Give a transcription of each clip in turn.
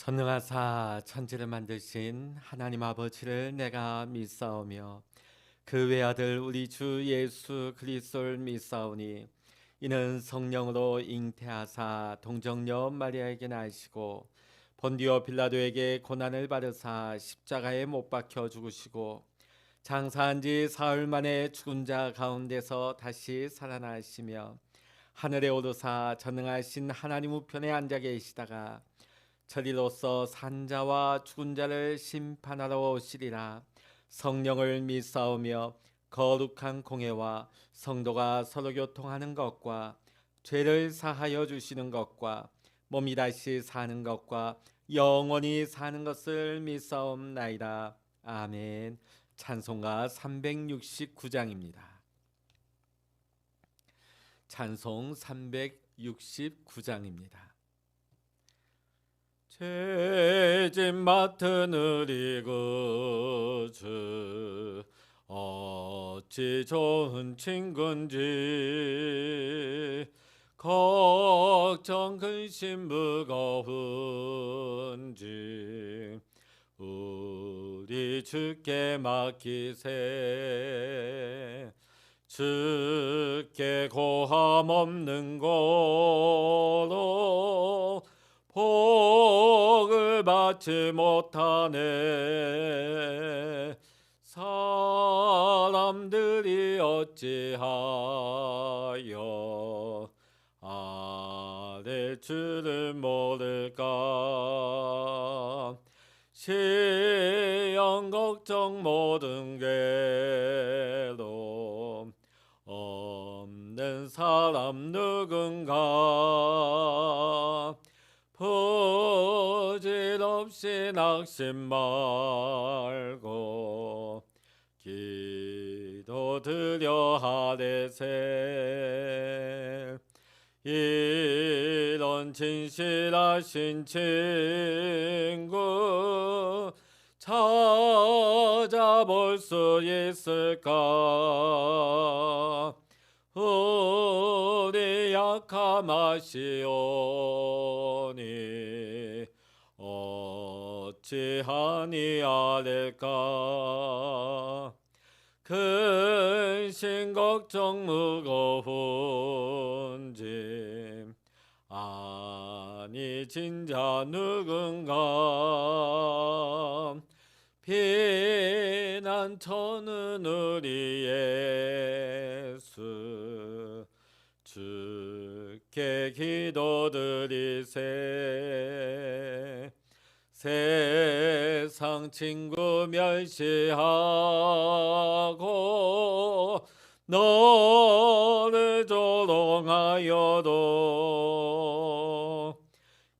전능하사 천지를 만드신 하나님 아버지를 내가 믿사오며 그 외아들 우리 주 예수 그리스도를 믿사오니 이는 성령으로 잉태하사 동정녀 마리아에게 나시고 본디오 빌라도에게 고난을 받으사 십자가에 못 박혀 죽으시고 장사한 지 사흘 만에 죽은 자 가운데서 다시 살아나시며 하늘에 오르사 전능하신 하나님 우편에 앉아 계시다가 저리로서 산자와 죽은 자를 심판하러 오시리라. 성령을 믿사오며 거룩한 공회와 성도가 서로 교통하는 것과 죄를 사하여 주시는 것과 몸이 다시 사는 것과 영원히 사는 것을 믿사옵나이다. 아멘. 찬송가 369장입니다. 찬송 369장입니다. 죄짐 맡은 우리 구주 어찌 좋은 친군지 걱정 근심 무거운지 우리 주께 맡기세. 주께 고함 없는 고로 복을 받지 못하네. 사람들이 어찌하여 아래 줄을 모를까. 시험 걱정 모든 괴로움 없는 사람 누군가. 부질없이 낙심 말고 기도드려 하래세. 이런 진실하신 친구 찾아볼 수 있을까. 우리 약함하시오니 어찌하니 아랠까. 근심 걱정 무거운지 아니 진자 누군가. 피난처는 우리 예수 주께 기도드리세. 세상 친구 멸시하고 너를 조롱하여도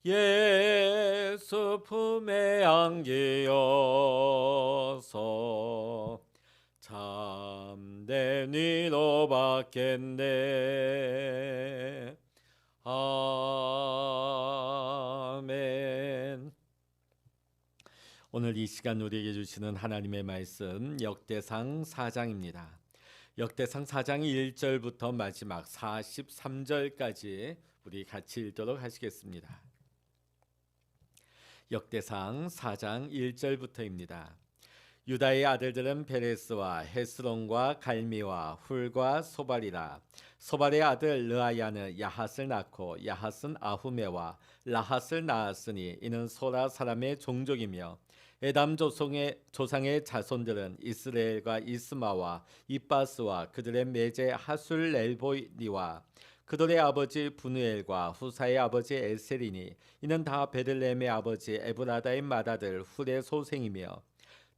예수 품에 안기어서 참된 위로 받겠네. 아멘. 오늘 이 시간 우리에게 주시는 하나님의 말씀 역대상 4장입니다. 역대상 4장 1절부터 마지막 43절까지 우리 같이 읽도록 하시겠습니다. 역대상 4장 1절부터입니다. 유다의 아들들은 베레스와 헤스론과 갈미와 훌과 소발이라. 소발의 아들 르아야는 야핫을 낳고 야핫은 아후메와 라핫을 낳았으니 이는 소라 사람의 종족이며 에담 조상의 자손들은 이스라엘과 이스마와 이빠스와 그들의 매제 하술렐보니와 그들의 아버지 분우엘과 후사의 아버지 에셀이니 이는 다 베들레헴의 아버지 에브라다의 맏아들 훌의 소생이며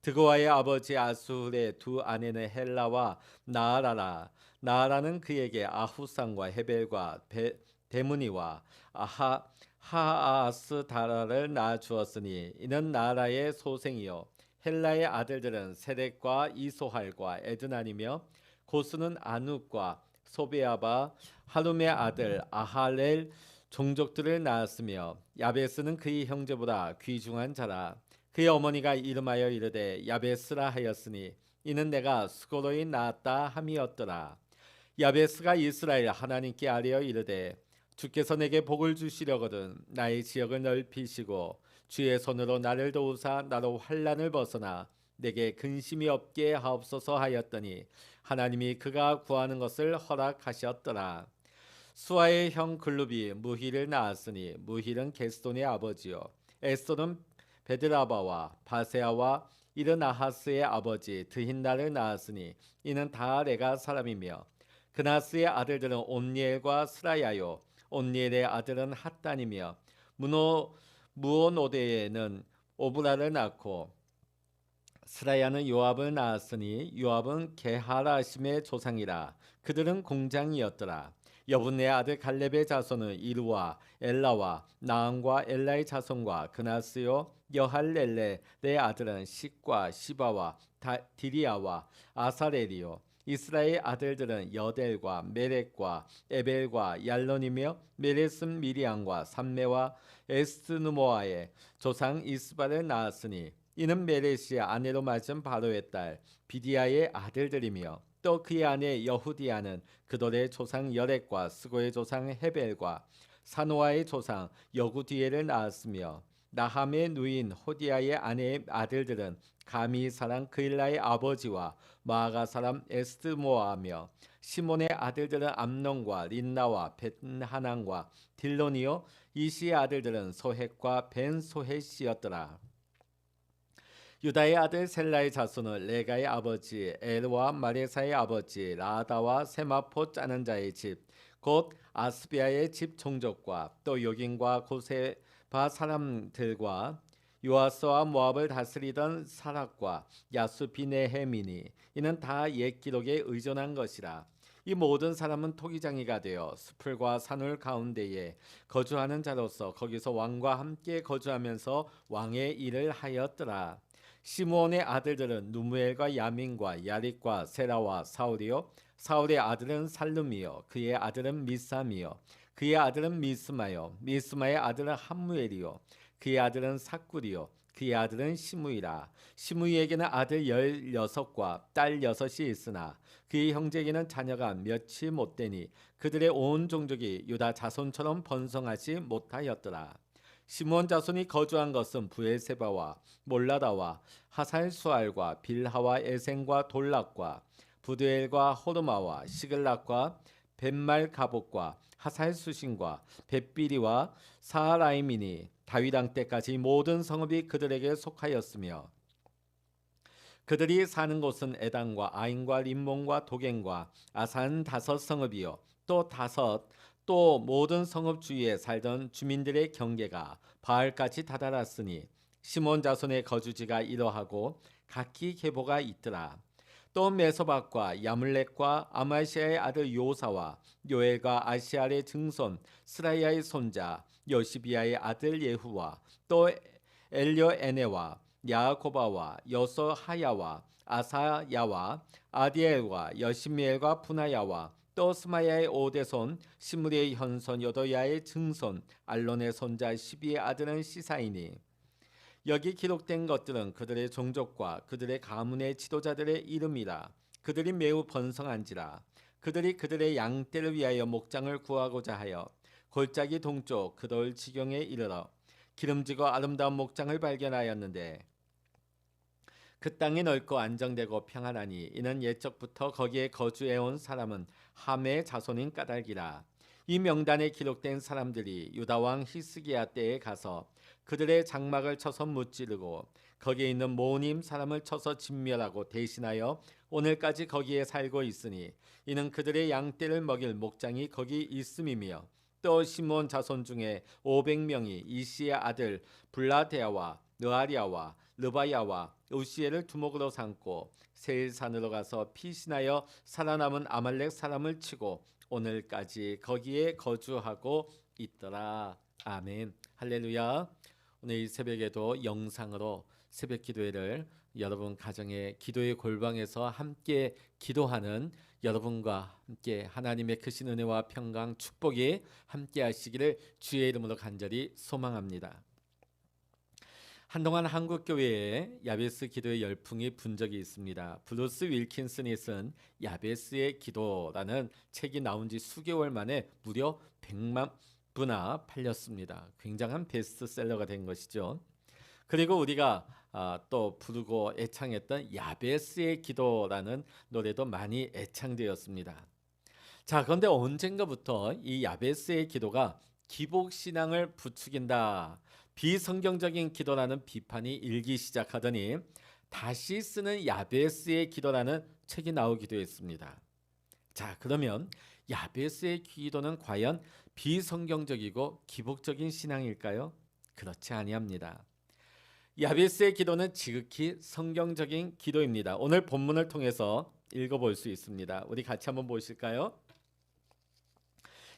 드고아의 아버지 아수hul의 두 아내는 헬라와 나아라라. 나아라는 그에게 아후상과 헤벨과 데무니와 하아스다라를 낳아 주었으니 이는 나아라의 소생이요 헬라의 아들들은 세덱과 이소할과 에드난이며 고수는 아눕과 소베아바 하룸의 아들 아할렐 종족들을 낳았으며 야베스는 그의 형제보다 귀중한 자라. 그의 어머니가 이름하여 이르되 야베스라 하였으니 이는 내가 수고로이 낳았다 함이었더라. 야베스가 이스라엘 하나님께 아뢰어 이르되 주께서 내게 복을 주시려거든 나의 지역을 넓히시고 주의 손으로 나를 도우사 나로 환난을 벗어나 내게 근심이 없게 하옵소서 하였더니 하나님이 그가 구하는 것을 허락하셨더라. 수아의 형 글룹이 무힐을 낳았으니 무힐은 게스돈의 아버지요 에스돈은 베드라바와 바세아와 이르나하스의 아버지 드힌나를 낳았으니 이는 다 레가 사람이며 그나스의 아들들은 온니엘과 스라야요 온니엘의 아들은 핫단이며 무오노데에는 오브라를 낳고 스라야는 요압을 낳았으니 요압은 게하라심의 조상이라. 그들은 공장이었더라. 여분네 아들 갈렙의 자손은 이루와 엘라와 나함과 엘라의 자손과 그나스요 여할렐레의 아들은 식과 시바와 디리아와 아사렐이요 이스라엘 아들들은 여델과 메렉과 에벨과 얄론이며 메레슨 미리안과 삼메와 에스누모아의 조상 이스바를 낳았으니 이는 메레시의 아내로 맞은 바로의 딸 비디아의 아들들이며 또 그의 아내 여후디아는 그돌의 조상 여렉과 스고의 조상 헤벨과 사노아의 조상 여구디엘을 낳았으며 나함의 누인 호디아의 아내의 아들들은 가미 사람 그일라의 아버지와 마아가 사람 에스드모아며 시몬의 아들들은 암논과 린나와 벤하난과 딜론이요 이시의 아들들은 소헷과 벤소헷이었더라. 유다의 아들 셀라의 자손은 레가의 아버지 엘과 마레사의 아버지 라다와 세마포 짜는 자의 집 곧 아스비아의 집 종족과 또 요긴과 고세바 사람들과 요아스와 모압을 다스리던 사락과 야수비네헤미니 이는 다 옛 기록에 의존한 것이라. 이 모든 사람은 토기장이가 되어 수풀과 산울 가운데에 거주하는 자로서 거기서 왕과 함께 거주하면서 왕의 일을 하였더라. 시므온의 아들들은 누무엘과 야민과 야릿과 세라와 사울이요 사울의 아들은 살룸이요 그의 아들은 미삼이요 그의 아들은 미스마요 미스마의 아들은 함무엘이요 그의 아들은 삭굴이요 그의 아들은 시므이라. 시므이에게는 아들 16과 딸 6이 있으나 그의 형제에게는 자녀가 몇이 못되니 그들의 온 종족이 유다 자손처럼 번성하지 못하였더라. 시므온 자손이 거주한 것은 부엘세바와 몰라다와 하살수알과 빌하와 에센과 돌락과 부드엘과 호르마와 시글락과 벳말가복과 하살수신과 벳비리와 사라임이니 다윗 왕 때까지 모든 성읍이 그들에게 속하였으며 그들이 사는 곳은 에단과 아인과 림몬과 도겐과 아산 5성읍이요 또 모든 성읍 주위에 살던 주민들의 경계가 바알까지 다다랐으니 시몬 자손의 거주지가 이러하고 각기 계보가 있더라. 또 메소박과 야물렉과 아마시아의 아들 요사와 요엘과 아시알의 증손 스라이아의 손자 여시비아의 아들 예후와 또 엘료에네와 야고바와 여소하야와 아사야와 아디엘과 여시미엘과 분하야와 또 스마야의 오대손 시므리의 현손 여도야의 증손 알론의 손자 시비의 아들은 시사이니 여기 기록된 것들은 그들의 종족과 그들의 가문의 지도자들의 이름이라. 그들이 매우 번성한지라. 그들이 그들의 양떼를 위하여 목장을 구하고자 하여 골짜기 동쪽 그돌 지경에 이르러 기름지고 아름다운 목장을 발견하였는데 그 땅이 넓고 안정되고 평안하니 이는 옛적부터 거기에 거주해온 사람은 함의 자손인 까닭이라. 이 명단에 기록된 사람들이 유다 왕 히스기야 때에 가서 그들의 장막을 쳐서 무찌르고 거기에 있는 모님 사람을 쳐서 진멸하고 대신하여 오늘까지 거기에 살고 있으니 이는 그들의 양떼를 먹일 목장이 거기 있음이며 또 시므온 자손 중에 500명이 이시의 아들 블라데아와 느아리아와 르바야와 우시엘을 두목으로 삼고 세일산으로 가서 피신하여 살아남은 아말렉 사람을 치고 오늘까지 거기에 거주하고 있더라. 아멘. 할렐루야. 오늘 이 새벽에도 영상으로 새벽 기도회를 여러분 가정의 기도의 골방에서 함께 기도하는 여러분과 함께 하나님의 크신 은혜와 평강 축복이 함께 하시기를 주의 이름으로 간절히 소망합니다. 한동안 한국 교회에 야베스 기도의 열풍이 분 적이 있습니다. 브루스 윌킨슨이 쓴 야베스의 기도라는 책이 나온 지 수개월 만에 무려 100만 부나 팔렸습니다. 굉장한 베스트셀러가 된 것이죠. 그리고 우리가 또 부르고 애창했던 야베스의 기도라는 노래도 많이 애창되었습니다. 자, 그런데 언젠가부터 이 야베스의 기도가 기복 신앙을 부추긴다, 비성경적인 기도라는 비판이 일기 시작하더니 다시 쓰는 야베스의 기도라는 책이 나오기도 했습니다. 자, 그러면 야베스의 기도는 과연 비성경적이고 기복적인 신앙일까요? 그렇지 아니합니다. 야베스의 기도는 지극히 성경적인 기도입니다. 오늘 본문을 통해서 읽어볼 수 있습니다. 우리 같이 한번 보실까요?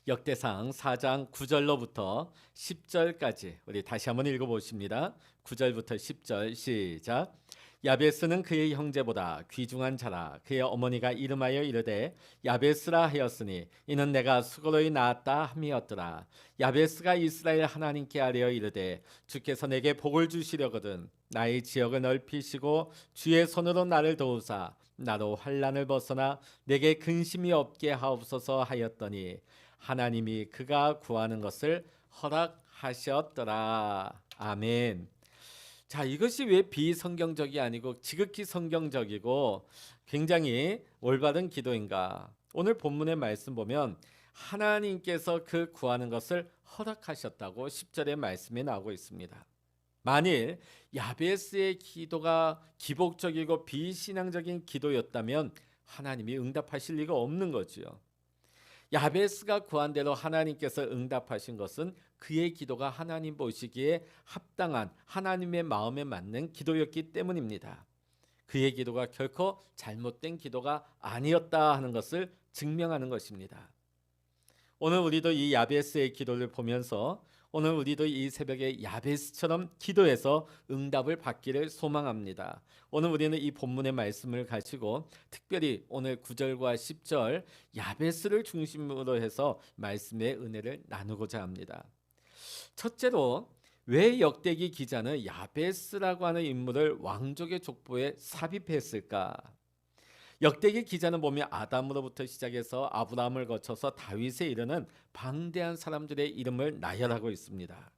역대상 4장 9절로부터 10절까지 우리 다시 한번 읽어보십니다. 9절부터 10절 시작. 야베스는 그의 형제보다 귀중한 자라. 그의 어머니가 이름하여 이르되 야베스라 하였으니 이는 내가 수고로이 낳았다 함이었더라. 야베스가 이스라엘 하나님께 아뢰어 이르되 주께서 내게 복을 주시려거든 나의 지역을 넓히시고 주의 손으로 나를 도우사 나로 환난을 벗어나 내게 근심이 없게 하옵소서 하였더니 하나님이 그가 구하는 것을 허락하셨더라. 아멘. 자, 이것이 왜 비성경적이 아니고 지극히 성경적이고 굉장히 올바른 기도인가? 오늘 본문의 말씀 보면 하나님께서 그 구하는 것을 허락하셨다고 10절의 말씀이 나오고 있습니다. 만일 야베스의 기도가 기복적이고 비신앙적인 기도였다면 하나님이 응답하실 리가 없는 거지요. 야베스가 구한 대로 하나님께서 응답하신 것은 그의 기도가 하나님 보시기에 합당한 하나님의 마음에 맞는 기도였기 때문입니다. 그의 기도가 결코 잘못된 기도가 아니었다 하는 것을 증명하는 것입니다. 오늘 우리도 이 야베스의 기도를 보면서 오늘 우리도 이 새벽에 야베스처럼 기도해서 응답을 받기를 소망합니다. 오늘 우리는 이 본문의 말씀을 가지고 특별히 오늘 9절과 10절 야베스를 중심으로 해서 말씀의 은혜를 나누고자 합니다. 첫째로 왜 역대기 기자는 야베스라고 하는 인물을 왕족의 족보에 삽입했을까? 역대기 기자는 보면 아담으로부터 시작해서 아브라함을 거쳐서 다윗에 이르는 방대한 사람들의 이름을 나열하고 있습니다.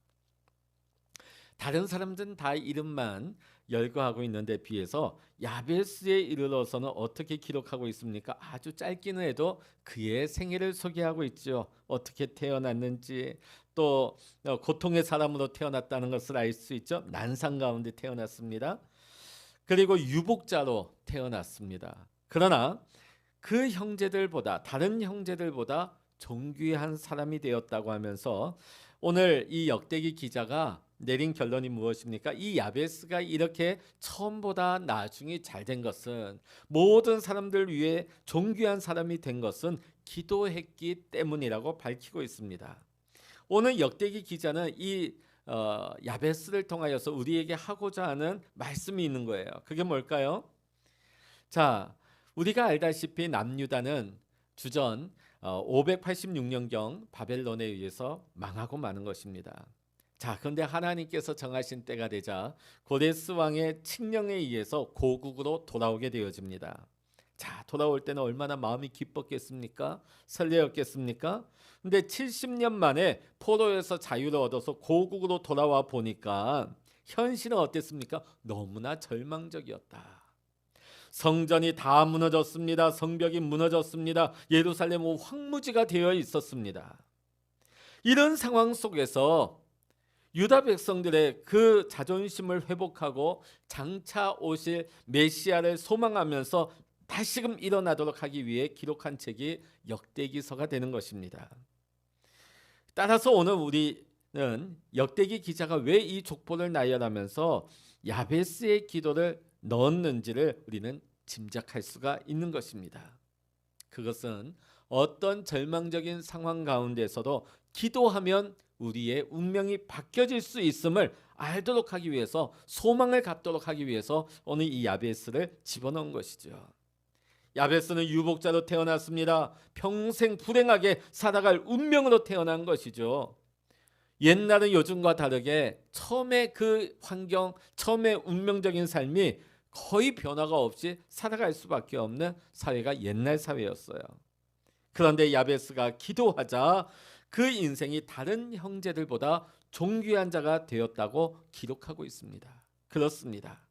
다른 사람들은 다 이름만 열거하고 있는데 비해서 야베스에 이르러서는 어떻게 기록하고 있습니까? 아주 짧기는 해도 그의 생애를 소개하고 있죠. 어떻게 태어났는지, 또 고통의 사람으로 태어났다는 것을 알 수 있죠. 난상 가운데 태어났습니다. 그리고 유복자로 태어났습니다. 그러나 그 형제들보다 다른 형제들보다 존귀한 사람이 되었다고 하면서 오늘 이 역대기 기자가 내린 결론이 무엇입니까? 이 야베스가 이렇게 처음보다 나중에 잘된 것은 모든 사람들 위해 존귀한 사람이 된 것은 기도했기 때문이라고 밝히고 있습니다. 오늘 역대기 기자는 이 야베스를 통하여서 우리에게 하고자 하는 말씀이 있는 거예요. 그게 뭘까요? 자, 우리가 알다시피 남유다는 주전 586년경 바벨론에 의해서 망하고 마는 것입니다. 자, 그런데 하나님께서 정하신 때가 되자 고레스 왕의 칙령에 의해서 고국으로 돌아오게 되어집니다. 자, 돌아올 때는 얼마나 마음이 기뻤겠습니까? 설레었겠습니까? 근데 70년 만에 포로에서 자유를 얻어서 고국으로 돌아와 보니까 현실은 어땠습니까? 너무나 절망적이었다. 성전이 다 무너졌습니다. 성벽이 무너졌습니다. 예루살렘은 황무지가 되어 있었습니다. 이런 상황 속에서 유다 백성들의 그 자존심을 회복하고 장차 오실 메시아를 소망하면서 다시금 일어나도록 하기 위해 기록한 책이 역대기서가 되는 것입니다. 따라서 오늘 우리는 역대기 기자가 왜 이 족보를 나열하면서 야베스의 기도를 넣었는지를 우리는 짐작할 수가 있는 것입니다. 그것은 어떤 절망적인 상황 가운데서도 기도하면 우리의 운명이 바뀌어질 수 있음을 알도록 하기 위해서, 소망을 갖도록 하기 위해서 오늘 이 야베스를 집어넣은 것이죠. 야베스는 유복자로 태어났습니다. 평생 불행하게 살아갈 운명으로 태어난 것이죠. 옛날은 요즘과 다르게 처음에 그 환경, 처음에 운명적인 삶이 거의 변화가 없이 살아갈 수밖에 없는 사회가 옛날 사회였어요. 그런데 야베스가 기도하자 그 인생이 다른 형제들보다 존귀한 자가 되었다고 기록하고 있습니다. 그렇습니다.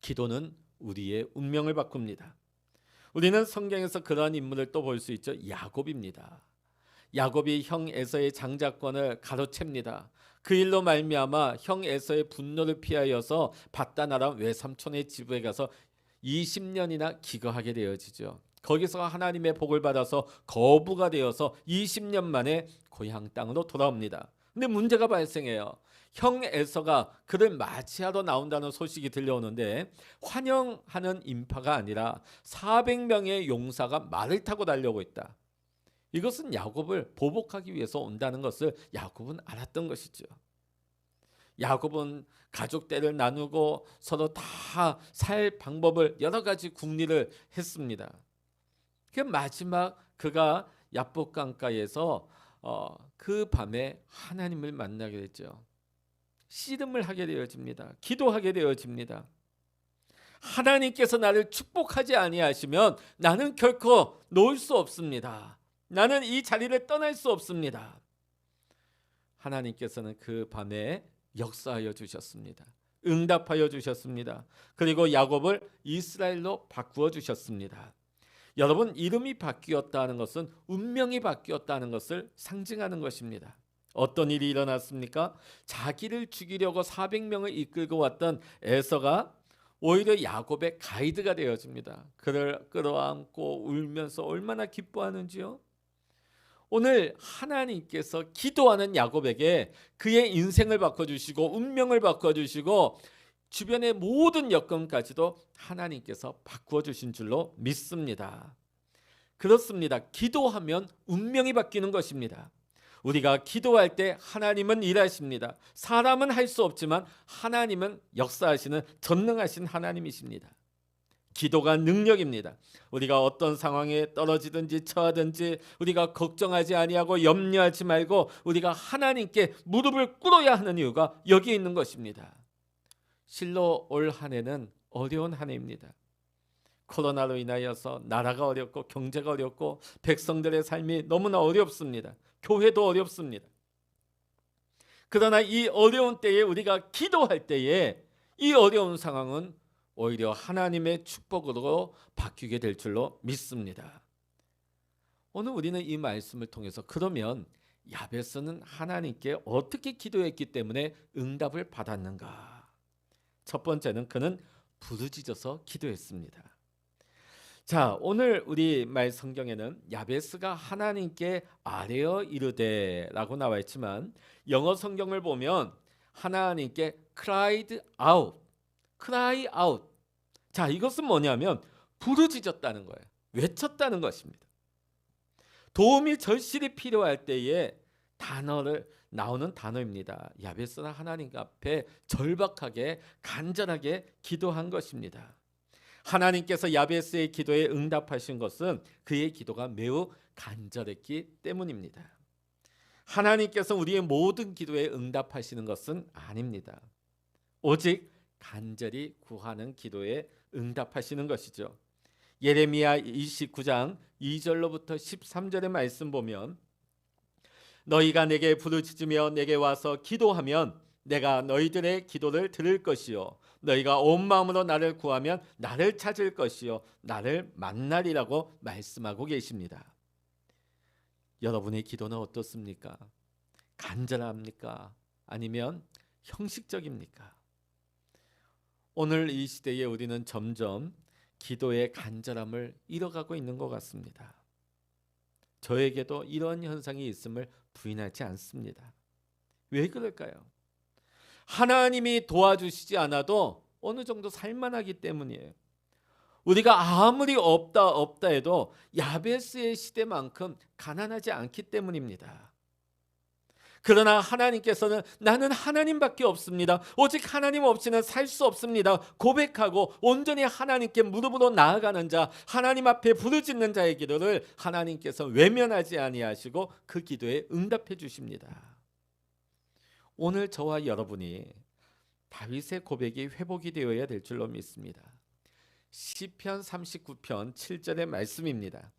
기도는 우리의 운명을 바꿉니다. 우리는 성경에서 그러한 인물을 또 볼 수 있죠. 야곱입니다. 야곱이 형 에서의 장자권을 가로챕니다. 그 일로 말미암아 형 에서의 분노를 피하여서 밧다나람 외삼촌의 집에 가서 20년이나 기거하게 되어지죠. 거기서 하나님의 복을 받아서 거부가 되어서 20년 만에 고향 땅으로 돌아옵니다. 근데 문제가 발생해요. 형 에서가 그를 맞이하러 나온다는 소식이 들려오는데 환영하는 인파가 아니라 400명의 용사가 말을 타고 달려오고 있다. 이것은 야곱을 보복하기 위해서 온다는 것을 야곱은 알았던 것이죠. 야곱은 가족대를 나누고 서로 다 살 방법을 여러 가지 궁리를 했습니다. 그 마지막 그가 야복 강가에서 그 밤에 하나님을 만나게 됐죠. 씨름을 하게 되어집니다. 기도하게 되어집니다. 하나님께서 나를 축복하지 아니하시면 나는 결코 놓을 수 없습니다. 나는 이 자리를 떠날 수 없습니다. 하나님께서는 그 밤에 역사하여 주셨습니다. 응답하여 주셨습니다. 그리고 야곱을 이스라엘로 바꾸어 주셨습니다. 여러분, 이름이 바뀌었다는 것은 운명이 바뀌었다는 것을 상징하는 것입니다. 어떤 일이 일어났습니까? 자기를 죽이려고 400명을 이끌고 왔던 에서가 오히려 야곱의 가이드가 되어집니다. 그를 끌어안고 울면서 얼마나 기뻐하는지요. 오늘 하나님께서 기도하는 야곱에게 그의 인생을 바꿔주시고 운명을 바꿔주시고 주변의 모든 여건까지도 하나님께서 바꾸어 주신 줄로 믿습니다. 그렇습니다. 기도하면 운명이 바뀌는 것입니다. 우리가 기도할 때 하나님은 일하십니다. 사람은 할 수 없지만 하나님은 역사하시는 전능하신 하나님이십니다. 기도가 능력입니다. 우리가 어떤 상황에 떨어지든지 처하든지 우리가 걱정하지 아니하고 염려하지 말고 우리가 하나님께 무릎을 꿇어야 하는 이유가 여기에 있는 것입니다. 실로 올 한 해는 어려운 한 해입니다. 코로나로 인하여서 나라가 어렵고 경제가 어렵고 백성들의 삶이 너무나 어렵습니다. 교회도 어렵습니다. 그러나 이 어려운 때에 우리가 기도할 때에 이 어려운 상황은 오히려 하나님의 축복으로 바뀌게 될 줄로 믿습니다. 오늘 우리는 이 말씀을 통해서 그러면 야베스는 하나님께 어떻게 기도했기 때문에 응답을 받았는가? 첫 번째는 그는 부르짖어서 기도했습니다. 자, 오늘 우리 말 성경에는 야베스가 하나님께 아뢰어 이르되라고 나와 있지만 영어 성경을 보면 하나님께 cried out, cry out. 자, 이것은 뭐냐면 부르짖었다는 거예요. 외쳤다는 것입니다. 도움이 절실히 필요할 때에 나오는 단어입니다. 야베스는 하나님 앞에 절박하게 간절하게 기도한 것입니다. 하나님께서 야베스의 기도에 응답하신 것은 그의 기도가 매우 간절했기 때문입니다. 하나님께서 우리의 모든 기도에 응답하시는 것은 아닙니다. 오직 간절히 구하는 기도에 응답하시는 것이죠. 예레미야 29장 2절로부터 13절의 말씀 보면 너희가 내게 부르짖으며 내게 와서 기도하면 내가 너희들의 기도를 들을 것이요 너희가 온 마음으로 나를 구하면 나를 찾을 것이요 나를 만나리라고 말씀하고 계십니다. 여러분의 기도는 어떻습니까? 간절합니까? 아니면 형식적입니까? 오늘 이 시대에 우리는 점점 기도의 간절함을 잃어가고 있는 것 같습니다. 저에게도 이런 현상이 있음을 부인하지 않습니다. 왜 그럴까요? 하나님이 도와주시지 않아도 어느 정도 살만하기 때문이에요. 우리가 아무리 없다 해도 야베스의 시대만큼 가난하지 않기 때문입니다. 그러나 하나님께서는 나는 하나님밖에 없습니다. 오직 하나님 없이는 살 수 없습니다. 고백하고 온전히 하나님께 무릎으로 나아가는 자, 하나님 앞에 부르짖는 자의 기도를 하나님께서 외면하지 아니하시고 그 기도에 응답해 주십니다. 오늘 저와 여러분이 다윗의 고백이 회복이 되어야 될 줄로 믿습니다. 시편 39편 7절의 말씀입니다.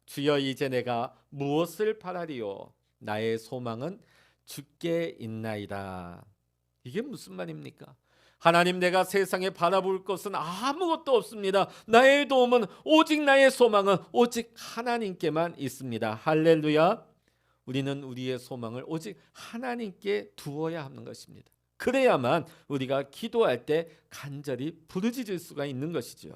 주여 이제 내가 무엇을 바라리요? 나의 소망은 주께 있나이다. 이게 무슨 말입니까? 하나님, 내가 세상에 바라볼 것은 아무것도 없습니다. 나의 도움은 오직, 나의 소망은 오직 하나님께만 있습니다. 할렐루야. 우리는 우리의 소망을 오직 하나님께 두어야 하는 것입니다. 그래야만 우리가 기도할 때 간절히 부르짖을 수가 있는 것이죠.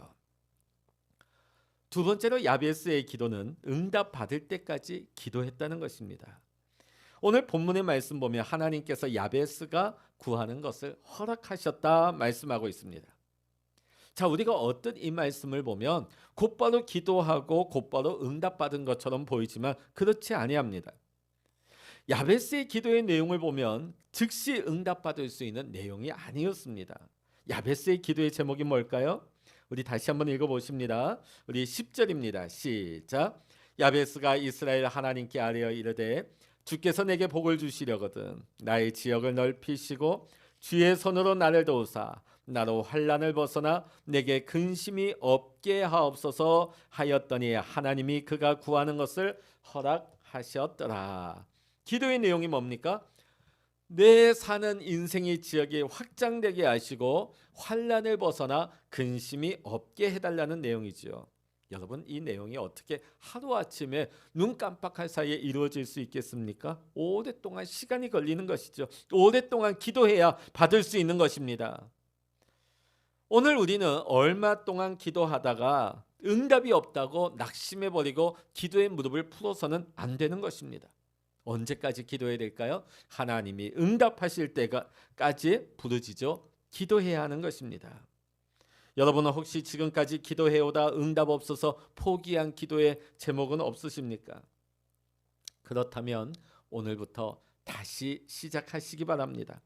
두 번째로 야베스의 기도는 응답받을 때까지 기도했다는 것입니다. 오늘 본문의 말씀 보면 하나님께서 야베스가 구하는 것을 허락하셨다 말씀하고 있습니다. 자, 우리가 어떤 이 말씀을 보면 곧바로 기도하고 곧바로 응답받은 것처럼 보이지만 그렇지 아니합니다. 야베스의 기도의 내용을 보면 즉시 응답받을 수 있는 내용이 아니었습니다. 야베스의 기도의 제목이 뭘까요? 우리 다시 한번 읽어보십니다. 우리 10절입니다. 시작. 야베스가 이스라엘 하나님께 아뢰어 이르되 주께서 내게 복을 주시려거든 나의 지역을 넓히시고 주의 손으로 나를 도우사 나로 환난을 벗어나 내게 근심이 없게 하옵소서 하였더니 하나님이 그가 구하는 것을 허락하셨더라. 기도의 내용이 뭡니까? 내 사는 인생의 지역이 확장되게 하시고 환난을 벗어나 근심이 없게 해달라는 내용이지요. 여러분, 이 내용이 어떻게 하루아침에 눈 깜빡할 사이에 이루어질 수 있겠습니까? 오랫동안 시간이 걸리는 것이죠. 오랫동안 기도해야 받을 수 있는 것입니다. 오늘 우리는 얼마 동안 기도하다가 응답이 없다고 낙심해버리고 기도의 무릎을 풀어서는 안 되는 것입니다. 언제까지 기도해야 될까요? 하나님이 응답하실 때까지 부르짖어 기도해야 하는 것입니다. 여러분은 혹시 지금까지 기도해오다 응답 없어서 포기한 기도의 제목은 없으십니까? 그렇다면 오늘부터 다시 시작하시기 바랍니다.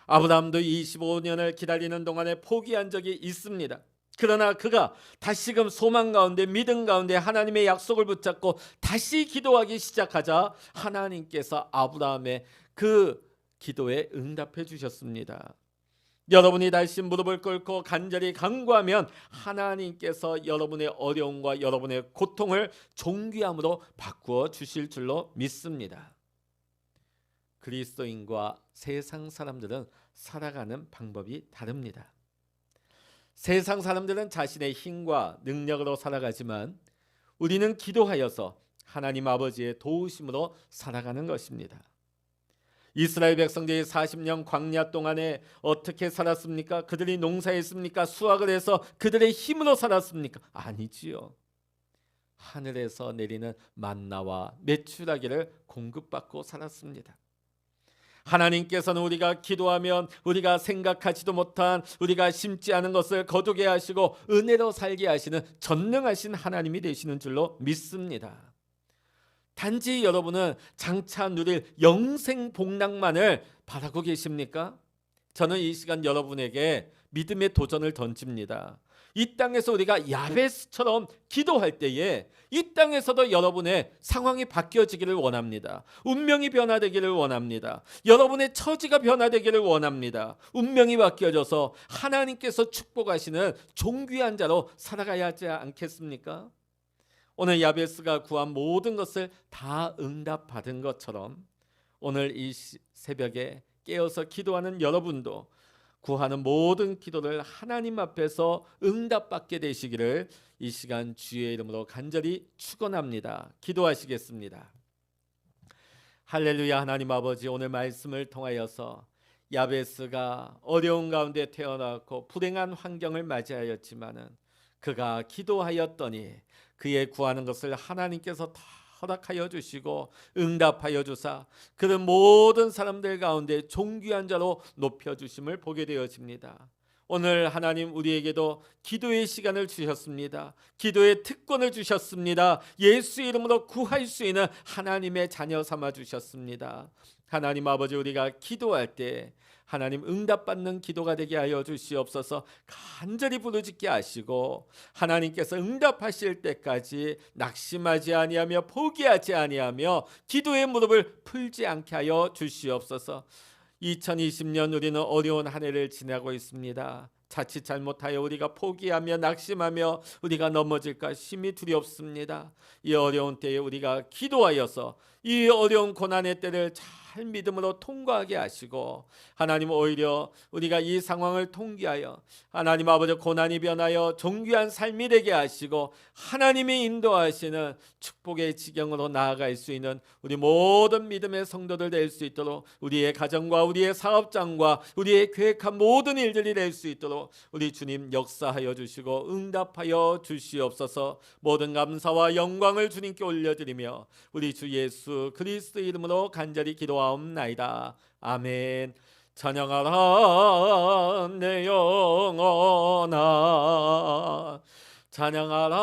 아브라함도 25년을 기다리는 동안에 포기한 적이 있습니다. 그러나 그가 다시금 소망 가운데 믿음 가운데 하나님의 약속을 붙잡고 다시 기도하기 시작하자 하나님께서 아브라함의 그 기도에 응답해 주셨습니다. 여러분이 다시 무릎을 꿇고 간절히 간구하면 하나님께서 여러분의 어려움과 여러분의 고통을 존귀함으로 바꾸어 주실 줄로 믿습니다. 그리스도인과 세상 사람들은 살아가는 방법이 다릅니다. 세상 사람들은 자신의 힘과 능력으로 살아가지만 우리는 기도하여서 하나님 아버지의 도우심으로 살아가는 것입니다. 이스라엘 백성들이 40년 광야 동안에 어떻게 살았습니까? 그들이 농사했습니까? 수확을 해서 그들의 힘으로 살았습니까? 아니지요. 하늘에서 내리는 만나와 메추라기를 공급받고 살았습니다. 하나님께서는 우리가 기도하면 우리가 생각하지도 못한 우리가 심지 않은 것을 거두게 하시고 은혜로 살게 하시는 전능하신 하나님이 되시는 줄로 믿습니다. 단지 여러분은 장차 누릴 영생 복락만을 바라고 계십니까? 저는 이 시간 여러분에게 믿음의 도전을 던집니다. 이 땅에서 우리가 야베스처럼 기도할 때에 이 땅에서도 여러분의 상황이 바뀌어지기를 원합니다. 운명이 변화되기를 원합니다. 여러분의 처지가 변화되기를 원합니다. 운명이 바뀌어져서 하나님께서 축복하시는 존귀한 자로 살아가야 하지 않겠습니까? 오늘 야베스가 구한 모든 것을 다 응답받은 것처럼 오늘 이 새벽에 깨어서 기도하는 여러분도 구하는 모든 기도를 하나님 앞에서 응답받게 되시기를 이 시간 주의 이름으로 간절히 축원합니다. 기도하시겠습니다. 할렐루야. 하나님 아버지, 오늘 말씀을 통하여서 야베스가 어려운 가운데 태어났고 불행한 환경을 맞이하였지만은 그가 기도하였더니 그의 구하는 것을 하나님께서 다 허락하여 주시고 응답하여 주사 그런 모든 사람들 가운데 존귀한 자로 높여주심을 보게 되어집니다. 오늘 하나님 우리에게도 기도의 시간을 주셨습니다. 기도의 특권을 주셨습니다. 예수 이름으로 구할 수 있는 하나님의 자녀 삼아 주셨습니다. 하나님 아버지, 우리가 기도할 때 하나님 응답받는 기도가 되게 하여 주시옵소서. 간절히 부르짖게 하시고 하나님께서 응답하실 때까지 낙심하지 아니하며 포기하지 아니하며 기도의 무릎을 풀지 않게 하여 주시옵소서. 2020년 우리는 어려운 한 해를 지나고 있습니다. 자칫 잘못하여 우리가 포기하며 낙심하며 우리가 넘어질까 심히 두렵습니다. 이 어려운 때에 우리가 기도하여서 이 어려운 고난의 때를 잘 믿음으로 통과하게 하시고, 하나님 오히려 우리가 이 상황을 통기하여 하나님 아버지 고난이 변하여 존귀한 삶이 되게 하시고 하나님이 인도하시는 축복의 지경으로 나아갈 수 있는 우리 모든 믿음의 성도들 될 수 있도록, 우리의 가정과 우리의 사업장과 우리의 계획한 모든 일들이 될 수 있도록 우리 주님 역사하여 주시고 응답하여 주시옵소서. 모든 감사와 영광을 주님께 올려드리며 우리 주 예수 그리스도 이름으로 간절히 기도하옵나이다. 아멘. 찬양하라 내 영혼아, 찬양하라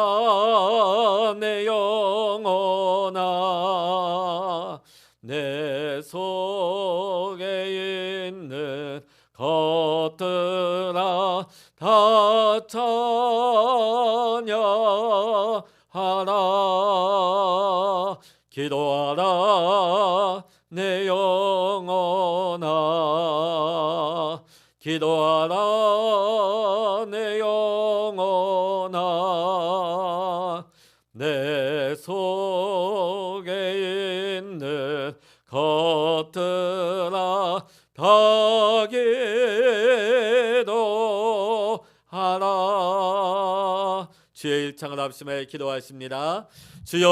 내 영혼아, 내 속에 있는 것들아 다 찬양하라. 기도하라 내 영혼아, 기도하라 내 영혼아, 내 속에 있는 것들아 다 기도하라. 주의 일창을 합심하여 기도하십니다. 주여